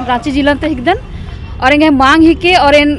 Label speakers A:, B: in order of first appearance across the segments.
A: रांची जिला ते हिकदन और इंगे मांग ही के और इन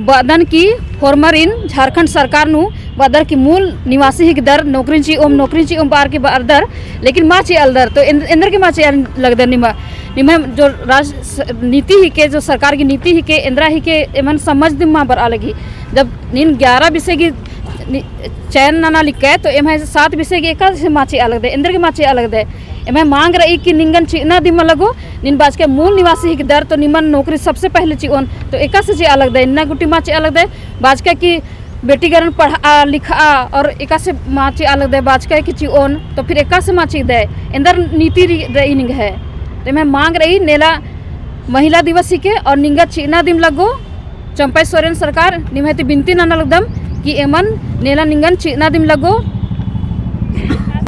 A: बदन की फॉर्मर इन झारखंड सरकार नु बदर की मूल निवासी ही दर नौकरी ओम बार के बदर लेकिन माची अलदर तो इंदर के माची लगदर निमा जो राज नीति ही के जो सरकार की नीति ही के इंदिरा ही के एमन समझ दिमा बर अलगी जब इन 11 विषय की चयन नाना लिखे तो एम 7 विषय की एक से माची अलग दे इंदर के माची अलग दे एम मांग रही कि निंगन चीना दिमा लगो निन बाज के मूल निवासी की दर तो निमन नौकरी सबसे पहले चीन तो एक से अलग दे इन्ना गुटी माची अलग दे बाज के की बेटी गरन पढ़ा लिखा और एक से माची अलग दे बाज के की चीन तो फिर एक से माची दे इंदर नीति रही है तो मैं मांग रही नेला महिला दिवस के और निंगा चीना दिम लगो चंपा सोरेन सरकार निमहती बिनती नाना लगदम कि एमन नेला निंगन चीना दिम लगो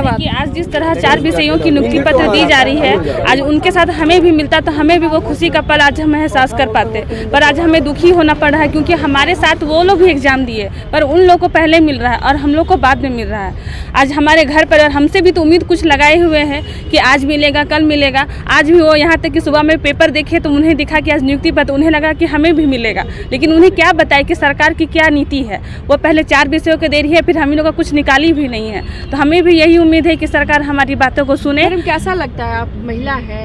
A: कि आज जिस तरह 4 विषयों की नियुक्ति पत्र दी जा रही है आज उनके साथ हमें भी मिलता तो हमें भी वो खुशी का पल आज हम एहसास कर पाते पर आज हमें दुखी होना पड़ रहा है क्योंकि हमारे साथ वो लोग भी एग्जाम दिए पर उन लोगों को पहले मिल रहा है और हम लोग को बाद में मिल रहा है। आज हमारे घर पर और हमसे भी तो उम्मीद कुछ लगाए हुए हैं कि आज मिलेगा कल मिलेगा। आज भी वो यहाँ तक कि सुबह में पेपर देखे तो उन्हें दिखा कि आज नियुक्ति पत्र उन्हें लगा कि हमें भी मिलेगा लेकिन उन्हें क्या बताए कि सरकार की क्या नीति है। वो पहले 4 विषयों के दे रही है फिर हम लोग का कुछ निकाली भी नहीं है तो हमें भी यही उम्मीद है कि सरकार हमारी बातों को सुने।
B: कैसा लगता है आप महिला है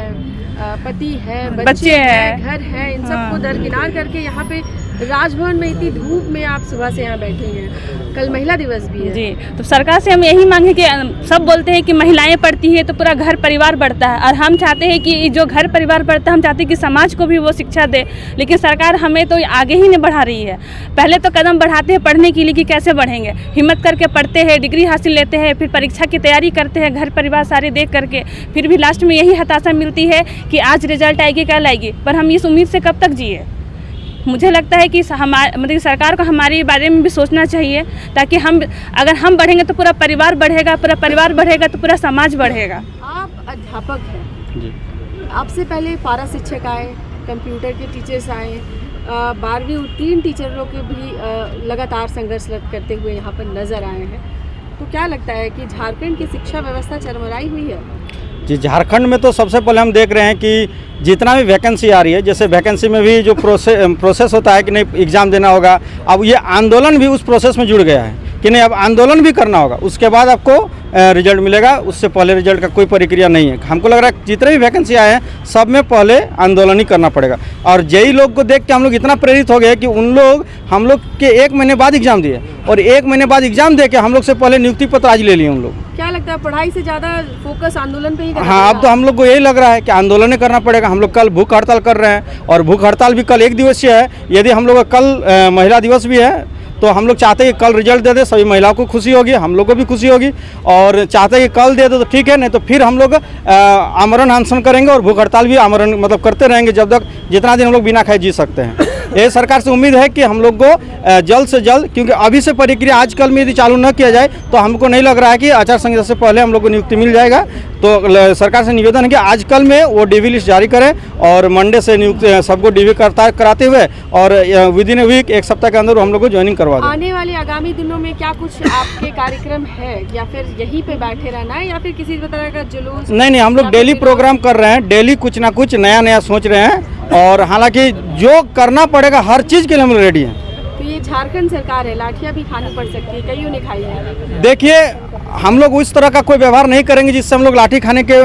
B: पति है बच्चे हैं घर है इन सबको दरकिनार करके यहाँ पे राजभवन में इतनी धूप में आप सुबह से यहाँ बैठे हैं कल महिला दिवस भी है
A: जी तो सरकार से हम यही मांगे कि सब बोलते हैं कि महिलाएं पढ़ती है तो पूरा घर परिवार बढ़ता है और हम चाहते हैं कि जो घर परिवार बढ़ता है हम चाहते हैं कि समाज को भी वो शिक्षा दे लेकिन सरकार हमें तो आगे ही नहीं बढ़ा रही है। पहले तो कदम बढ़ाते हैं पढ़ने के लिए कि कैसे बढ़ेंगे हिम्मत करके पढ़ते हैं डिग्री हासिल लेते हैं फिर परीक्षा की तैयारी करते हैं घर परिवार सारे देख करके फिर भी लास्ट में यही हताशा मिलती है कि आज रिजल्ट आएगी कल आएगी पर हम इस उम्मीद से कब तक जिए। मुझे लगता है कि मतलब सरकार को हमारे बारे में भी सोचना चाहिए ताकि हम अगर हम बढ़ेंगे तो पूरा परिवार बढ़ेगा तो पूरा समाज बढ़ेगा।
B: आप अध्यापक हैं जी। आपसे पहले पारा शिक्षक आए कंप्यूटर के टीचर्स आए 12वीं उत्तीर्ण टीचरों के भी लगातार संघर्ष करते हुए यहाँ पर नज़र आए हैं तो क्या लगता है कि झारखंड की शिक्षा व्यवस्था चरमराई हुई है?
C: जी झारखंड में तो सबसे पहले हम देख रहे हैं कि जितना भी वैकेंसी आ रही है जैसे वैकेंसी में भी जो प्रोसेस होता है कि नहीं एग्ज़ाम देना होगा अब ये आंदोलन भी उस प्रोसेस में जुड़ गया है कि नहीं अब आंदोलन भी करना होगा उसके बाद आपको रिजल्ट मिलेगा उससे पहले रिजल्ट का कोई प्रक्रिया नहीं है। हमको लग रहा है जितने भी वैकेंसी आए हैं सब में पहले आंदोलन ही करना पड़ेगा और जेई लोग को देख के हम लोग इतना प्रेरित हो गए कि उन लोग हम लोग के 1 महीने बाद एग्ज़ाम दिए और 1 महीने बाद एग्ज़ाम दे के हम लोग से पहले नियुक्ति पत्र आज ले लिए उन लोग।
B: क्या लगता है पढ़ाई से ज़्यादा फोकस आंदोलन पे ही करना?
C: हाँ अब तो हम लोग को यही लग रहा है कि आंदोलन ही करना पड़ेगा। हम लोग कल भूख हड़ताल कर रहे हैं और भूख हड़ताल भी कल 1 दिवसीय है। यदि हम लोग का कल महिला दिवस भी है तो हम लोग चाहते हैं कि कल रिजल्ट दे दे सभी महिलाओं को खुशी होगी हम लोग को भी खुशी होगी और चाहते हैं कि कल दे दे तो ठीक है नहीं तो फिर हम लोग आमरण अनशन करेंगे और भूख हड़ताल भी आमरण मतलब करते रहेंगे जब तक जितना दिन हम लोग बिना खाए जी सकते हैं। ये सरकार से उम्मीद है कि हम लोग को जल्द से जल्द क्योंकि अभी से प्रक्रिया आजकल में यदि चालू न किया जाए तो हमको नहीं लग रहा है कि आचार संहिता से पहले हम लोग को नियुक्ति मिल जाएगा। तो सरकार से निवेदन है कि आजकल में वो डीवी लिस्ट जारी करें और मंडे से नियुक्ति सबको डीवी कराते हुए और विद इन ए वीक 1 सप्ताह के अंदर हम लोग को ज्वाइनिंग करवा दें।
B: आने वाले आगामी दिनों में क्या कुछ आपके कार्यक्रम है या फिर यहीं पे बैठे रहना है या फिर किसी तरह का जुलूस?
C: नहीं हम लोग डेली प्रोग्राम कर रहे हैं डेली कुछ ना कुछ नया सोच रहे हैं और हालांकि जो करना पड़ेगा हर चीज़ के लिए हम लोग रेडी हैं।
B: तो ये झारखंड सरकार है लाठियाँ भी खानी पड़ सकती है कईयों ने खाई है।
C: देखिए हम लोग उस तरह का कोई व्यवहार नहीं करेंगे जिससे हम लोग लाठी खाने के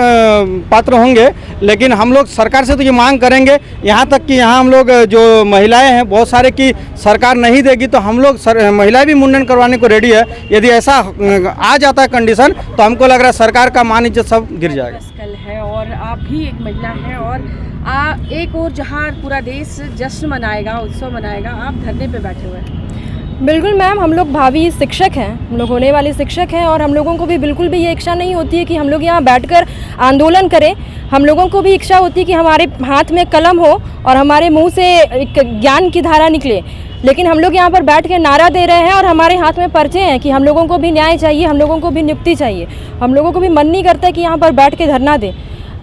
C: पात्र होंगे लेकिन हम लोग सरकार से तो ये मांग करेंगे यहाँ तक कि यहाँ हम लोग जो महिलाएं हैं बहुत सारे की सरकार नहीं देगी तो हम लोग महिलाएं भी मुंडन करवाने को रेडी है। यदि ऐसा आ जाता है कंडीशन तो हमको लग रहा है सरकार का मान इज्जत सब गिर जाएगा।
B: कल है और आप भी एक महिला हैं और एक और जहाँ पूरा देश जश्न मनाएगा उत्सव मनाएगा आप धरने पे बैठे हुए हैं।
D: बिल्कुल मैम हम लोग भावी शिक्षक हैं हम लोग होने वाले शिक्षक हैं और हम लोगों को भी बिल्कुल भी ये इच्छा नहीं होती है कि हम लोग यहाँ बैठकर आंदोलन करें। हम लोगों को भी इच्छा होती है कि हमारे हाथ में कलम हो और हमारे मुंह से एक ज्ञान की धारा निकले लेकिन हम लोग यहाँ पर बैठ के नारा दे रहे हैं और हमारे हाथ में पर्चे हैं कि हम लोगों को भी न्याय चाहिए हम लोगों को भी नियुक्ति चाहिए। हम लोगों को भी मन नहीं करता कि यहाँ पर बैठ के धरना दें।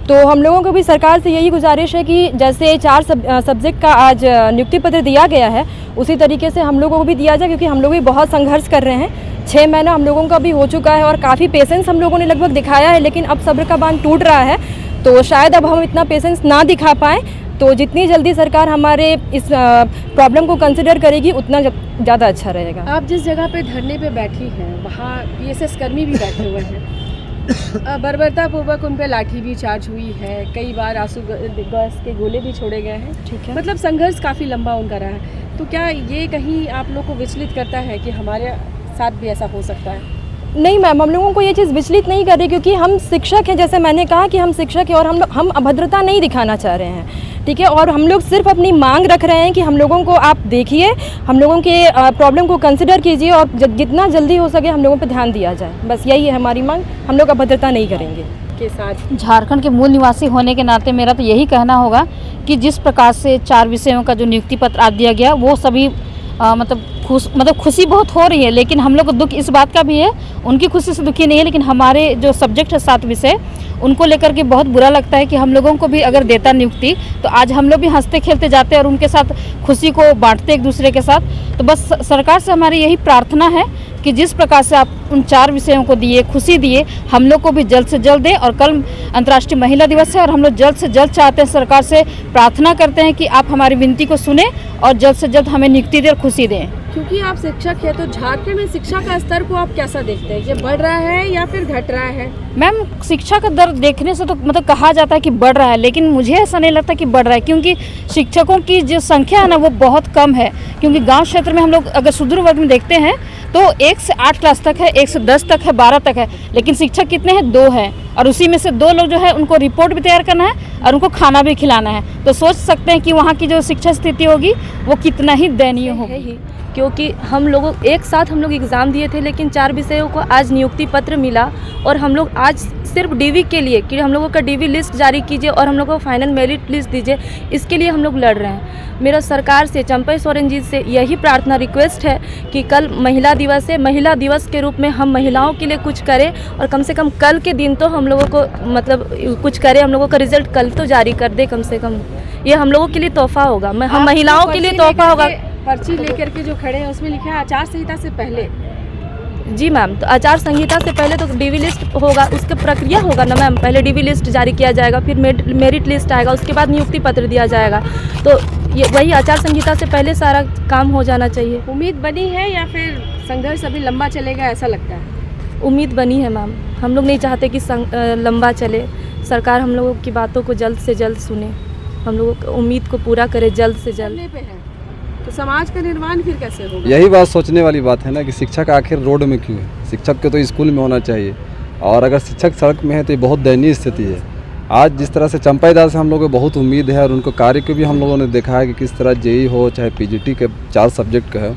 D: तो हम लोगों को भी सरकार से यही गुजारिश है कि जैसे 4 सब्जेक्ट का आज नियुक्ति पत्र दिया गया है उसी तरीके से हम लोगों को भी दिया जाए क्योंकि हम लोग भी बहुत संघर्ष कर रहे हैं। 6 महीना हम लोगों का भी हो चुका है और काफ़ी पेशेंस हम लोगों ने लगभग दिखाया है लेकिन अब सब्र का बांध टूट रहा है तो शायद अब हम इतना पेशेंस ना दिखा पाएँ तो जितनी जल्दी सरकार हमारे इस प्रॉब्लम को कंसिडर करेगी उतना ज़्यादा अच्छा रहेगा।
B: आप जिस जगह पे धरने पे बैठी हैं वहाँ पीएसएस कर्मी भी बैठे हुए हैं, बर्बरतापूर्वक उन पे लाठी भी चार्ज हुई है, कई बार आंसू गैस के गोले भी छोड़े गए हैं।
D: ठीक है,
B: मतलब संघर्ष काफ़ी लंबा उनका रहा है, तो क्या ये कहीं आप लोग को विचलित करता है कि हमारे साथ भी ऐसा हो सकता है?
D: नहीं मैम, हम लोगों को ये चीज़ विचलित नहीं कर रही, क्योंकि हम शिक्षक हैं। जैसे मैंने कहा कि हम शिक्षक हैं और हम अभद्रता नहीं दिखाना चाह रहे हैं, ठीक है। और हम लोग सिर्फ अपनी मांग रख रहे हैं कि हम लोगों को आप देखिए, हम लोगों के प्रॉब्लम को कंसिडर कीजिए और जितना जल्दी हो सके हम लोगों पर ध्यान दिया जाए। बस यही है हमारी मांग, हम लोग अभद्रता नहीं करेंगे।
B: के साथ
A: झारखंड के मूल निवासी होने के नाते मेरा तो यही कहना होगा कि जिस प्रकार से 4 विषयों का जो नियुक्ति पत्र आज दिया गया वो सभी मतलब खुशी बहुत हो रही है, लेकिन हम लोग को दुख इस बात का भी है, उनकी खुशी से दुखी नहीं है, लेकिन हमारे जो सब्जेक्ट है 7 विषय उनको लेकर के बहुत बुरा लगता है कि हम लोगों को भी अगर देता नियुक्ति तो आज हम लोग भी हंसते खेलते जाते और उनके साथ खुशी को बांटते एक दूसरे के साथ। तो बस सरकार से हमारी यही प्रार्थना है कि जिस प्रकार से आप उन 4 विषयों को दिए, खुशी दिए, हम लोग को भी जल्द से जल्द दें। और कल अंतर्राष्ट्रीय महिला दिवस है और हम लोग जल्द से जल्द चाहते हैं, सरकार से प्रार्थना करते हैं कि आप हमारी विनती को सुने और जल्द से जल्द हमें नियुक्ति दें और खुशी दें।
B: क्योंकि आप शिक्षक हैं तो झारखंड में शिक्षा का स्तर को आप कैसा देखते हैं, ये बढ़ रहा है या फिर घट रहा है?
A: मैम, शिक्षा का दर देखने से तो मतलब कहा जाता है कि बढ़ रहा है, लेकिन मुझे ऐसा नहीं लगता कि बढ़ रहा है, क्योंकि शिक्षकों की जो संख्या है ना वो बहुत कम है। क्योंकि गांव क्षेत्र में हम लोग अगर सुदूर वर्ग में देखते हैं तो 1 से 8 क्लास तक है, 1 से 10 तक है, 12 तक है, लेकिन शिक्षक कितने हैं? 2 हैं, और उसी में से 2 लोग जो है उनको रिपोर्ट भी तैयार करना है और उनको खाना भी खिलाना है। तो सोच सकते हैं कि वहाँ की जो शिक्षा स्थिति होगी वो कितना ही दयनीय होगी।
E: क्योंकि हम लोगों एक साथ हम लोग एग्ज़ाम दिए थे, लेकिन 4 विषयों को आज नियुक्ति पत्र मिला और हम लोग आज सिर्फ डीवी के लिए कि हम लोगों का डीवी लिस्ट जारी कीजिए और हम लोगों को फाइनल मेरिट लिस्ट दीजिए, इसके लिए हम लोग लड़ रहे हैं। मेरा सरकार से, चंपई सोरेन जी से यही प्रार्थना रिक्वेस्ट है कि कल महिला दिवस है, महिला दिवस के रूप में हम महिलाओं के लिए कुछ करें और कम से कम कल के दिन तो हम लोगों को मतलब कुछ करें, हम लोगों का रिजल्ट कल तो जारी कर दे कम से कम। ये हम लोगों के लिए तोहफा होगा, हम महिलाओं के लिए तोहफा होगा।
B: पर्ची लेकर के जो खड़े हैं उसमें लिखा है आचार संहिता से पहले।
E: जी मैम, तो आचार संहिता से पहले तो डीवी लिस्ट होगा, उसका प्रक्रिया होगा ना मैम। पहले डीवी लिस्ट जारी किया जाएगा, फिर मेरिट लिस्ट आएगा, उसके बाद नियुक्ति पत्र दिया जाएगा। तो ये वही आचार संहिता से पहले सारा काम हो जाना चाहिए।
B: उम्मीद बनी है या फिर संघर्ष अभी लंबा चलेगा, ऐसा लगता है?
E: उम्मीद बनी है मैम, हम लोग नहीं चाहते कि लंबा चले। सरकार हम लोगों की बातों को जल्द से जल्द सुने, हम लोगों की उम्मीद को पूरा करे जल्द से जल्द।
B: पे है तो समाज का निर्माण फिर कैसे होगा?
F: यही बात सोचने वाली बात है ना कि शिक्षक आखिर रोड में क्यों है? शिक्षक के तो स्कूल में होना चाहिए, और अगर शिक्षक सड़क में है तो ये बहुत दयनीय स्थिति है। आज जिस तरह से चंपई दास से हम लोगों को बहुत उम्मीद है और उनको कार्य को भी हम लोगों ने देखा है कि किस तरह जेई हो चाहे पीजीटी के 4 सब्जेक्ट का है,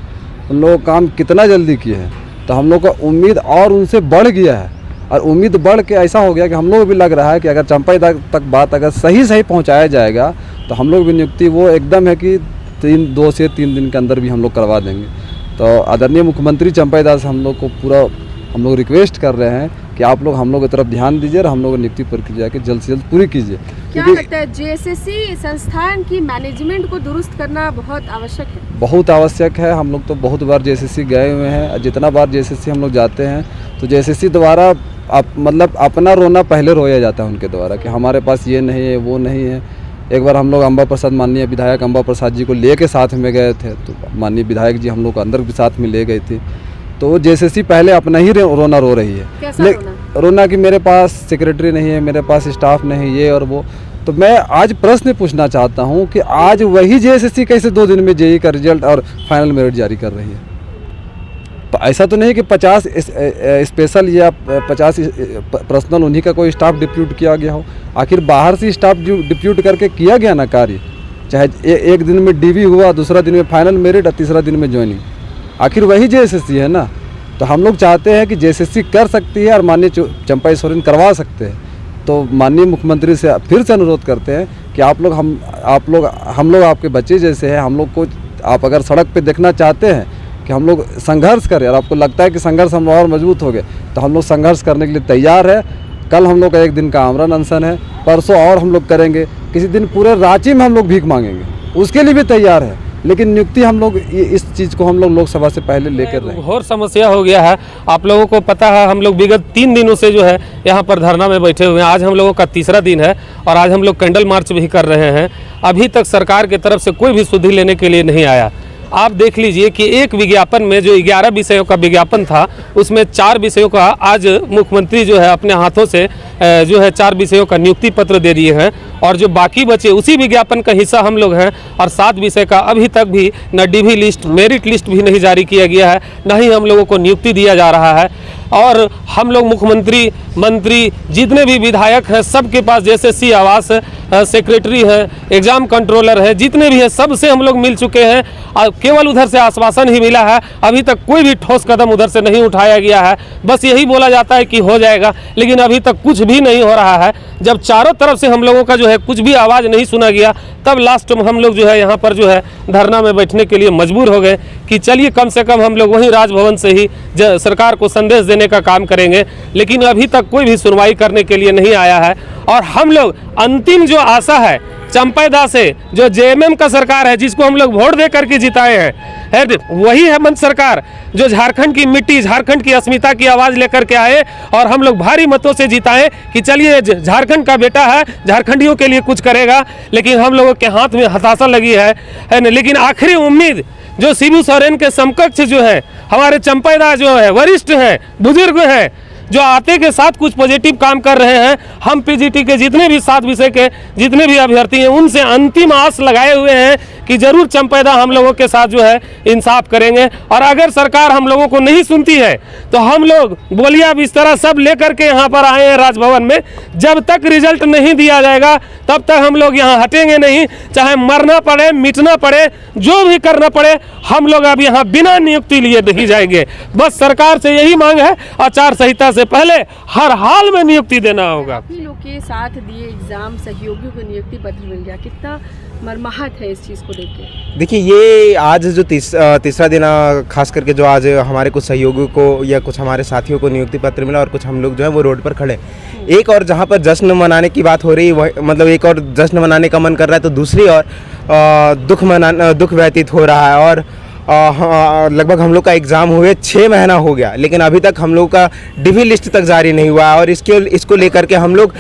F: उन लोगों का काम कितना जल्दी किए हैं। तो हम लोग का उम्मीद और उनसे बढ़ गया है, और उम्मीद बढ़ के ऐसा हो गया कि हम लोग को भी लग रहा है कि अगर चंपई दास तक बात अगर सही पहुँचाया जाएगा तो हम लोग भी नियुक्ति वो एकदम है कि 2 से 3 दिन के अंदर भी हम लोग करवा देंगे। तो आदरणीय मुख्यमंत्री चंपई दास हम लोग को पूरा हम लोग रिक्वेस्ट कर रहे हैं कि आप लोग हम लोग की तरफ ध्यान दीजिए और हम लोग नियुक्ति प्रक्रिया की जल्द से जल्द पूरी कीजिए।
B: क्या लगता है जेएसएससी संस्थान की मैनेजमेंट को दुरुस्त करना बहुत आवश्यक है?
F: बहुत आवश्यक है। हम लोग तो बहुत बार जेएसएससी गए हुए हैं, जितना बार जेएसएससी हम लोग जाते हैं तो जेएसएससी द्वारा मतलब अपना रोना पहले रोया जाता है उनके द्वारा कि हमारे पास ये नहीं है, वो नहीं है। एक बार हम लोग अम्बा प्रसाद, माननीय विधायक अम्बा प्रसाद जी को लेके साथ में गए थे, तो माननीय विधायक जी हम लोग को अंदर भी साथ में ले गए थे। तो वो जेएसएससी पहले अपना ही रोना रो रही है।
B: कैसा
F: रोना कि मेरे पास सेक्रेटरी नहीं है, मेरे पास स्टाफ नहीं, ये और वो। तो मैं आज प्रश्न पूछना चाहता हूँ कि आज वही जेएसएससी कैसे 2 दिन में जेई का रिजल्ट और फाइनल मेरिट जारी कर रही है? तो ऐसा तो नहीं कि 50 स्पेशल या 50 पर्सनल उन्हीं का कोई स्टाफ डिप्यूट किया गया हो। आखिर बाहर से स्टाफ जो डिप्यूट करके किया गया ना कार्य, चाहे एक दिन में डीवी हुआ, दूसरा दिन में फाइनल मेरिट और तीसरा दिन में ज्वाइनिंग, आखिर वही जेएसएससी है ना। तो हम लोग चाहते हैं कि जेएसएससी कर सकती है और माननीय चंपई सोरेन करवा सकते हैं। तो माननीय मुख्यमंत्री से फिर से अनुरोध करते हैं कि आप लोग हम लोग आपके बच्चे जैसे हैं। हम लोग को आप अगर सड़क पे देखना चाहते हैं कि हम लोग संघर्ष करें और आपको लगता है कि संघर्ष हम और मजबूत हो गए, तो हम लोग संघर्ष करने के लिए तैयार है। कल हम लोग का 1 दिन का आमरण अनशन है, परसों और हम लोग करेंगे, किसी दिन पूरे रांची में हम लोग भीख मांगेंगे, उसके लिए भी तैयार है। लेकिन नियुक्ति हम लोग इस चीज़ को हम लोग लोकसभा से पहले लेकर रहे हैं।
G: घोर समस्या हो गया है। आप लोगों को पता है, हम लोग विगत 3 दिनों से जो है यहाँ पर धरना में बैठे हुए हैं। आज हम लोगों का तीसरा दिन है और आज हम लोग कैंडल मार्च भी कर रहे हैं। अभी तक सरकार की तरफ से कोई भी सुधि लेने के लिए नहीं आया। आप देख लीजिए कि एक विज्ञापन में जो 11 विषयों का विज्ञापन था, उसमें 4 विषयों का आज मुख्यमंत्री जो है अपने हाथों से जो है 4 विषयों का नियुक्ति पत्र दे दिए हैं और जो बाकी बचे उसी विज्ञापन का हिस्सा हम लोग हैं। और 7 विषय का अभी तक भी न DV लिस्ट, मेरिट लिस्ट भी नहीं जारी किया गया है, न ही हम लोगों को नियुक्ति दिया जा रहा है। और हम लोग मुख्यमंत्री, मंत्री, जितने भी विधायक हैं, सबके पास JSSC आवास सेक्रेटरी है, एग्जाम कंट्रोलर है, जितने भी हैं सबसे हम लोग मिल चुके हैं और केवल उधर से आश्वासन ही मिला है। अभी तक कोई भी ठोस कदम उधर से नहीं उठाया गया है। बस यही बोला जाता है कि हो जाएगा, लेकिन अभी तक कुछ भी नहीं हो रहा है। जब चारों तरफ से हम लोगों का जो है कुछ भी आवाज़ नहीं सुना गया, तब लास्ट में हम लोग जो है यहाँ पर जो है धरना में बैठने के लिए मजबूर हो गए कि चलिए कम से कम हम लोग वहीं राजभवन से ही सरकार को संदेश देने का काम करेंगे। लेकिन अभी तक कोई भी सुनवाई करने के लिए नहीं आया है। और हम लोग अंतिम जो आशा है चंपैदा से, जो JMM का सरकार है, जिसको हम लोग वोट दे करके जिताए हैं, वही हेमंत सरकार जो झारखंड की मिट्टी, झारखंड की अस्मिता की आवाज़ लेकर के आए और हम लोग भारी मतों से जिताए कि चलिए झारखंड का बेटा है, झारखंडियों के लिए कुछ करेगा। लेकिन हम लोगों के हाथ में हताशा लगी है न। लेकिन आखिरी उम्मीद जो शिबू सोरेन के समकक्ष जो है, हमारे चंपैदा जो है, वरिष्ठ हैं, बुजुर्ग हैं, जो आते के साथ कुछ पॉजिटिव काम कर रहे हैं। हम PGT के जितने भी 7 विषय के जितने भी अभ्यर्थी हैं, उनसे अंतिम आस लगाए हुए हैं कि जरूर चंपैदा हम लोगों के साथ जो है इंसाफ करेंगे। और अगर सरकार हम लोगों को नहीं सुनती है तो हम लोग बोलिया बिस्तरा सब लेकर के यहाँ पर आए हैं राजभवन में। जब तक रिजल्ट नहीं दिया जाएगा तब तक हम लोग यहाँ हटेंगे नहीं, चाहे मरना पड़े, मिटना पड़े, जो भी करना पड़े, हम लोग अब यहाँ बिना नियुक्ति लिए नहीं जाएंगे। बस सरकार से यही मांग है, आचार संहिता से पहले हर हाल में नियुक्ति देना होगा।
B: आप ही लोग के साथ दिए एग्जाम सहयोगियों को नियुक्ति पत्र मिल गया, कितना मर्माहत है इस चीज़ को देख के?
H: देखिए, ये आज जो तीसरा दिन, खास करके जो आज हमारे कुछ सहयोगियों को या कुछ हमारे साथियों को नियुक्ति पत्र मिला और कुछ हम लोग जो है वो रोड पर खड़े। एक और जहाँ पर जश्न मनाने की बात हो रही है, मतलब एक और जश्न मनाने का मन कर रहा है, तो दूसरी और दुख व्यतीत हो रहा है। और लगभग हम लोग का एग्ज़ाम हुए 6 महीना हो गया, लेकिन अभी तक हम लोग का DV लिस्ट तक जारी नहीं हुआ है। और इसको लेकर के हम लोग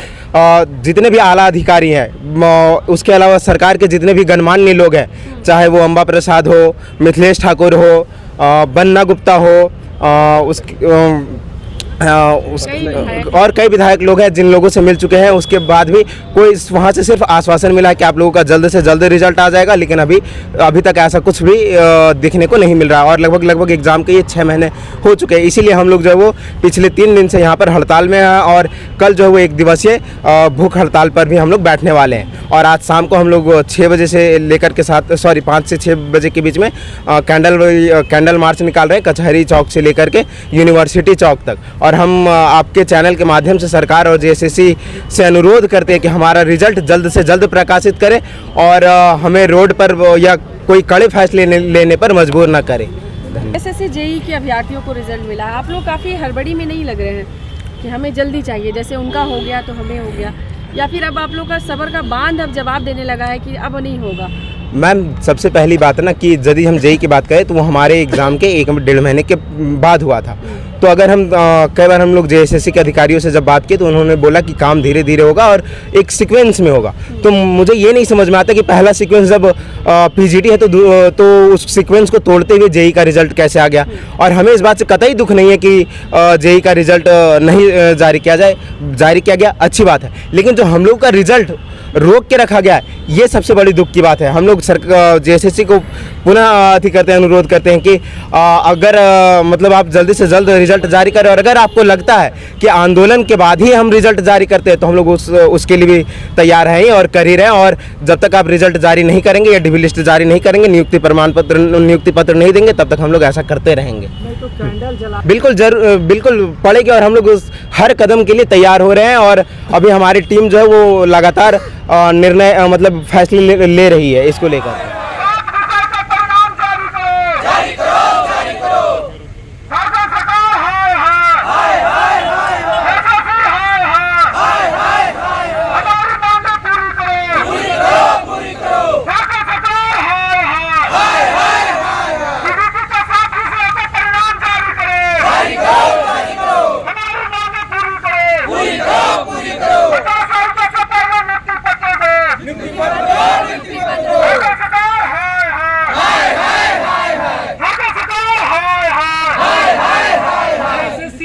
H: जितने भी आला अधिकारी हैं, उसके अलावा सरकार के जितने भी गणमान्य लोग हैं, चाहे वो अंबा प्रसाद हो, मिथिलेश ठाकुर हो, बन्ना गुप्ता हो, और कई विधायक लोग हैं जिन लोगों से मिल चुके हैं, उसके बाद भी कोई वहाँ से सिर्फ आश्वासन मिला कि आप लोगों का जल्द से जल्द रिजल्ट आ जाएगा। लेकिन अभी तक ऐसा कुछ भी दिखने को नहीं मिल रहा। और लगभग एग्ज़ाम के ये 6 महीने हो चुके हैं। इसीलिए हम लोग जो है वो पिछले 3 दिन से यहाँ पर हड़ताल में हैं और कल जो है वो 1 दिवसीय भूख हड़ताल पर भी हम लोग बैठने वाले हैं। और आज शाम को हम लोग 6 बजे से लेकर के 5 से 6 बजे के बीच में कैंडल मार्च निकाल रहे हैं, कचहरी चौक से लेकर के यूनिवर्सिटी चौक तक। और हम आपके चैनल के माध्यम से सरकार और JSSC से अनुरोध करते हैं कि हमारा रिजल्ट जल्द से जल्द प्रकाशित करें और हमें रोड पर या कोई कड़े फैसले लेने पर मजबूर ना करें।
B: SSC JEE के अभ्यर्थियों को रिजल्ट मिला, आप लोग काफ़ी हड़बड़ी में नहीं लग रहे हैं कि हमें जल्दी चाहिए, जैसे उनका हो गया तो हमें हो गया, या फिर अब आप लोग का सबर का बांध अब जवाब देने लगा है कि अब नहीं होगा?
H: मैम, सबसे पहली बात है ना कि यदि हम JEE की बात करें तो वो हमारे एग्ज़ाम के 1-1.5 महीने के बाद हुआ था। तो अगर हम कई बार हम लोग JSSC के अधिकारियों से जब बात की तो उन्होंने बोला कि काम धीरे धीरे होगा और एक सीक्वेंस में होगा। तो मुझे ये नहीं समझ में आता कि पहला सीक्वेंस जब PGT है तो उस सीक्वेंस को तोड़ते हुए JEE का रिजल्ट कैसे आ गया। और हमें इस बात से कतई दुख नहीं है कि JEE का रिजल्ट नहीं जारी किया गया, अच्छी बात है। लेकिन जो हम लोग का रिजल्ट रोक के रखा गया है, ये सबसे बड़ी दुख की बात है। हम लोग JSSC को पुनः अनुरोध करते हैं कि अगर मतलब आप जल्दी से जल्द रिजल्ट जारी करें। और अगर आपको लगता है कि आंदोलन के बाद ही हम रिजल्ट जारी करते हैं तो हम लोग उसके लिए भी तैयार हैं और कर ही रहे हैं। और जब तक आप रिजल्ट जारी नहीं करेंगे या DV लिस्ट जारी नहीं करेंगे, नियुक्ति पत्र नहीं देंगे, तब तक हम लोग ऐसा करते रहेंगे। बिल्कुल पड़ेगी और हम लोग हर कदम के लिए तैयार हो रहे हैं। और अभी हमारी टीम जो है वो लगातार निर्णय मतलब फैसले ले रही है इसको लेकर।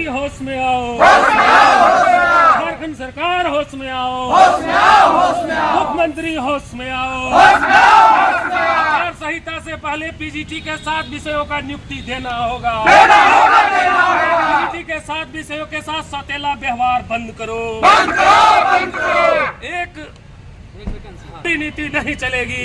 G: होश में आओ, झारखंड सरकार होश में आओ, मुख्यमंत्री होश में आओ। आचार संहिता से पहले पीजीटी के 7 विषयों का नियुक्ति देना होगा। पीजीटी के 7 विषयों के साथ सौतेला व्यवहार बंद करो। एक नीति नहीं चलेगी।